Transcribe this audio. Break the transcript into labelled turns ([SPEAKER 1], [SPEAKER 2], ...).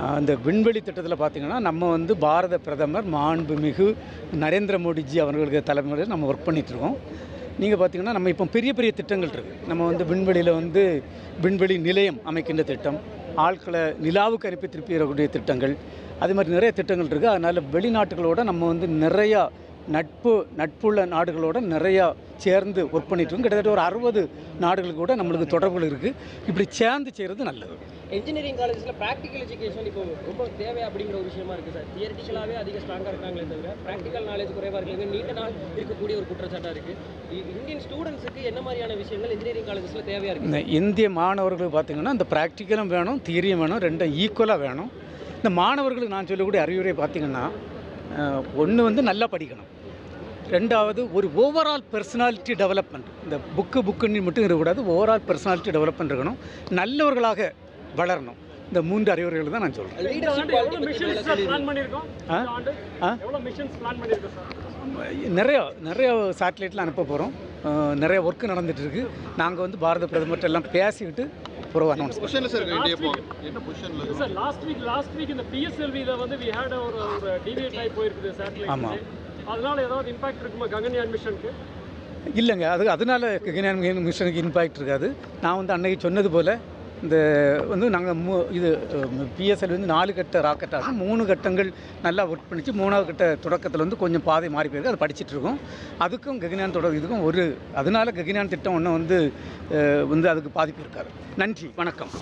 [SPEAKER 1] அந்த விண்வெளி திட்டத்தில் பார்த்திங்கன்னா நம்ம வந்து பாரத பிரதமர் மாண்புமிகு நரேந்திர மோடிஜி அவர்களுக்கு தலைமையில் நம்ம ஒர்க் பண்ணிகிட்ருக்கோம். நீங்கள் பார்த்திங்கன்னா நம்ம இப்போ பெரிய பெரிய திட்டங்கள் இருக்குது. நம்ம வந்து விண்வெளியில் வந்து விண்வெளி நிலையம் அமைக்கின்ற திட்டம், ஆட்களை நிலாவுக்கு அனுப்பி திருப்பி வரக்கூடிய திட்டங்கள், அது மாதிரி நிறைய திட்டங்கள் இருக்குது. அதனால் வெளிநாட்டுகளோட நம்ம வந்து நிறையா நட்புள்ள நாடுகளோட நிறையா சேர்ந்து ஒர்க் பண்ணிகிட்ருக்கோம். கிட்டத்தட்ட ஒரு 60 நாடுகளுக்கு கூட நம்மளுக்கு தொடர்புகள் இருக்குது. இப்படி சேர்ந்து செய்கிறது நல்லது.
[SPEAKER 2] இன்ஜினியரிங் காலேஜஸில் ப்ராக்டிக்கல் எஜுகேஷன் இப்போ ரொம்ப தேவை அப்படிங்கிற ஒரு விஷயமா இருக்குது சார். தியரிட்டிக்கலாகவே அதிக ஸ்ட்ராங்காக இருக்காங்களே தவிர ப்ராக்டிக்கல் நாலேஜ் குறைவாக இருக்குது. நீண்ட நாள் இருக்கக்கூடிய ஒரு குற்றச்சாட்டாக இருக்குது. இந்தியன் ஸ்டூடெண்ட்ஸுக்கு என்ன மாதிரியான விஷயங்கள் இன்ஜினியரிங் காலேஜஸில் தேவையாக இருக்குது?
[SPEAKER 1] இந்த இந்திய மாணவர்கள் பார்த்திங்கன்னா இந்த ப்ராக்டிக்கலும் வேணும், தியரியும் வேணும், ரெண்டும் ஈக்குவலாக வேணும். இந்த மாணவர்களுக்கு நான் சொல்லக்கூடிய அறிவுரை பார்த்திங்கன்னா, ஒன்று வந்து நல்லா படிக்கணும், ரெண்டாவது ஒரு ஓவரால் பர்சனாலிட்டி டெவலப்மெண்ட். இந்த புக்குன்னு மட்டும் இருக்கக்கூடாது, ஓவரால் பர்சனாலிட்டி டெவலப்மெண்ட் இருக்கணும், நல்லவர்களாக வளரணும். இந்த 3 அறிவுரைகள் தான் நான் சொல்கிறேன். நிறைய சேட்டலைட்லாம் அனுப்ப போகிறோம். நிறைய ஒர்க்கு நடந்துகிட்ருக்கு. நாங்கள் வந்து பாரத பிரதமர்கிட்ட எல்லாம் பேசிக்கிட்டு அப்புறம் அனௌன்ஸ் ஆமாம்.
[SPEAKER 3] அதனால ஏதாவது இம்பாக்ட் இருக்குமா ககன்யான் மிஷனுக்கு?
[SPEAKER 1] இல்லைங்க, அதனால ககன்யான் மிஷனுக்கு இம்பாக்ட் இருக்காது. நான் வந்து அன்னைக்கு சொன்னது போல் இந்த வந்து நாங்கள் இது பிஎஸ்எல் வந்து 4 கட்ட ராக்கெட் ஆகும். 3 கட்டங்கள் நல்லா ஒர்க் பண்ணிச்சு. 3ஆவது கட்ட தொடக்கத்தில் வந்து கொஞ்சம் பாதை மாறி போயிருக்கு. அதை படிச்சுட்ருக்கோம். அதுக்கும் ககன்யான் இதுக்கும் அதனால ககன்யான் திட்டம் ஒன்றும் வந்து அதுக்கு பாதிப்பு இருக்காது. நன்றி, வணக்கம்.